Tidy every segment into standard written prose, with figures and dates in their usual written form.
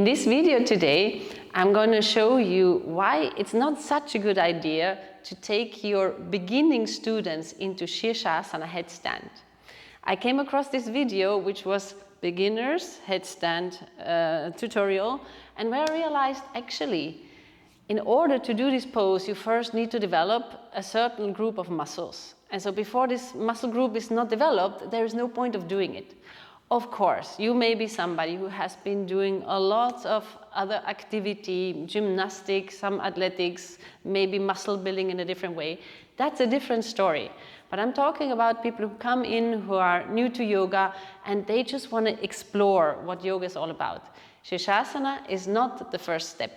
In this video today, I'm going to show you why it's not such a good idea to take your beginning students into Shirshasana headstand. I came across this video which was beginners headstand tutorial, and where I realized actually in order to do this pose you first need to develop a certain group of muscles. And so before this muscle group is not developed, there is no point of doing it. Of course, you may be somebody who has been doing a lot of other activity, gymnastics, some athletics, maybe muscle building in a different way. That's a different story. But I'm talking about people who come in who are new to yoga and they just want to explore what yoga is all about. Shirshasana is not the first step.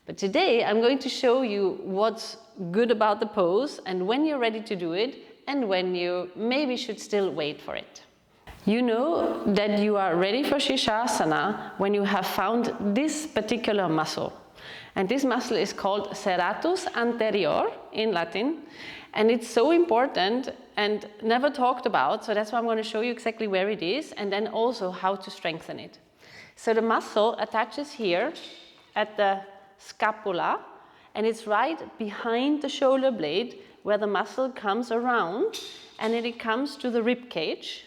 But today I'm going to show you what's good about the pose and when you're ready to do it and when you maybe should still wait for it. You know that you are ready for Shirshasana when you have found this particular muscle. And this muscle is called serratus anterior in Latin. And it's so important and never talked about, so that's why I'm going to show you exactly where it is and then also how to strengthen it. So the muscle attaches here at the scapula, and it's right behind the shoulder blade where the muscle comes around and then it comes to the rib cage.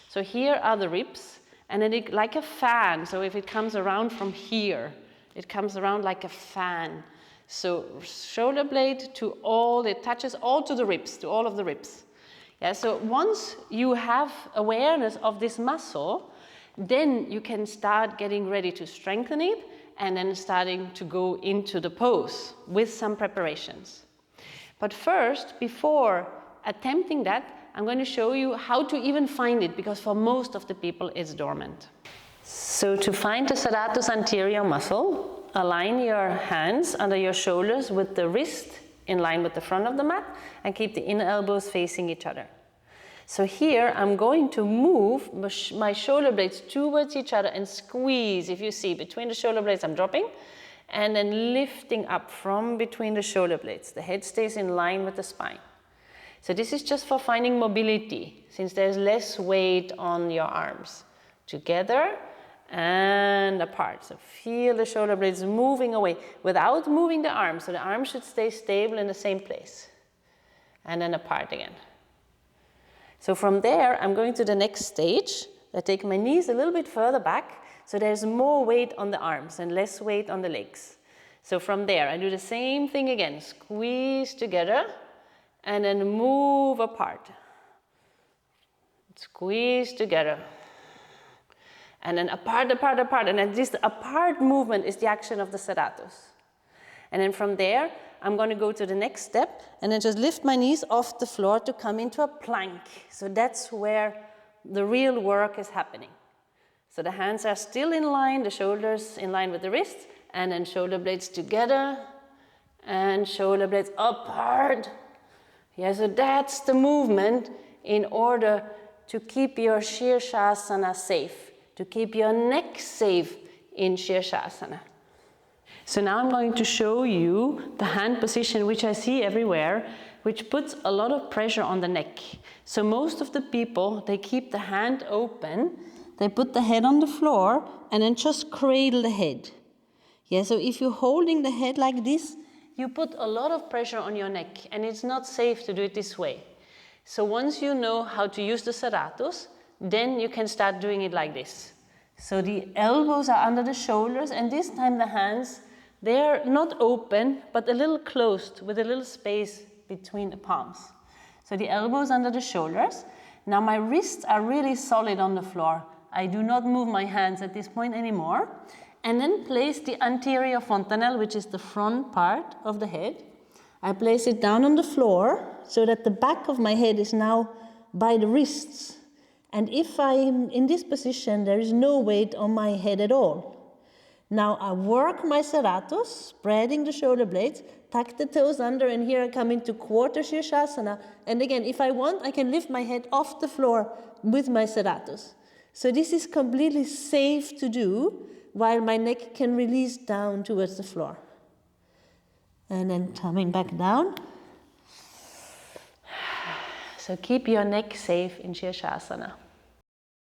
So here are the ribs, and then it, like a fan, so if it comes around from here, it comes around like a fan. So shoulder blade to all, it touches all to the ribs, to all of the ribs. Yeah, so once you have awareness of this muscle, then you can start getting ready to strengthen it and then starting to go into the pose with some preparations. But first, before attempting that, I'm going to show you how to even find it, because for most of the people it's dormant. So to find the serratus anterior muscle, align your hands under your shoulders with the wrist in line with the front of the mat and keep the inner elbows facing each other. So here I'm going to move my shoulder blades towards each other and squeeze. If you see, between the shoulder blades I'm dropping and then lifting up from between the shoulder blades. The head stays in line with the spine. So this is just for finding mobility, since there's less weight on your arms. Together and apart. So feel the shoulder blades moving away without moving the arms. So the arms should stay stable in the same place. And then apart again. So from there, I'm going to the next stage. I take my knees a little bit further back, so there's more weight on the arms and less weight on the legs. So from there, I do the same thing again. Squeeze together. And then move apart. Squeeze together. And then apart, apart, apart. And then this apart movement is the action of the serratus. And then from there, I'm going to go to the next step and then just lift my knees off the floor to come into a plank. So that's where the real work is happening. So the hands are still in line, the shoulders in line with the wrists, and then shoulder blades together and shoulder blades apart. Yeah, so that's the movement in order to keep your Shirshasana safe, to keep your neck safe in Shirshasana. So now I'm going to show you the hand position, which I see everywhere, which puts a lot of pressure on the neck. So most of the people, they keep the hand open, they put the head on the floor and then just cradle the head. Yeah, so if you're holding the head like this, you put a lot of pressure on your neck, and it's not safe to do it this way. So once you know how to use the serratus, then you can start doing it like this. So the elbows are under the shoulders, and this time the hands, they're not open, but a little closed with a little space between the palms. So the elbows under the shoulders. Now my wrists are really solid on the floor. I do not move my hands at this point anymore. And then place the anterior fontanelle, which is the front part of the head. I place it down on the floor so that the back of my head is now by the wrists. And if I'm in this position, there is no weight on my head at all. Now I work my serratus, spreading the shoulder blades, tuck the toes under, and here I come into quarter Shirshasana. And again, if I want, I can lift my head off the floor with my serratus. So this is completely safe to do, while my neck can release down towards the floor. And then coming back down. So keep your neck safe in Shirshasana.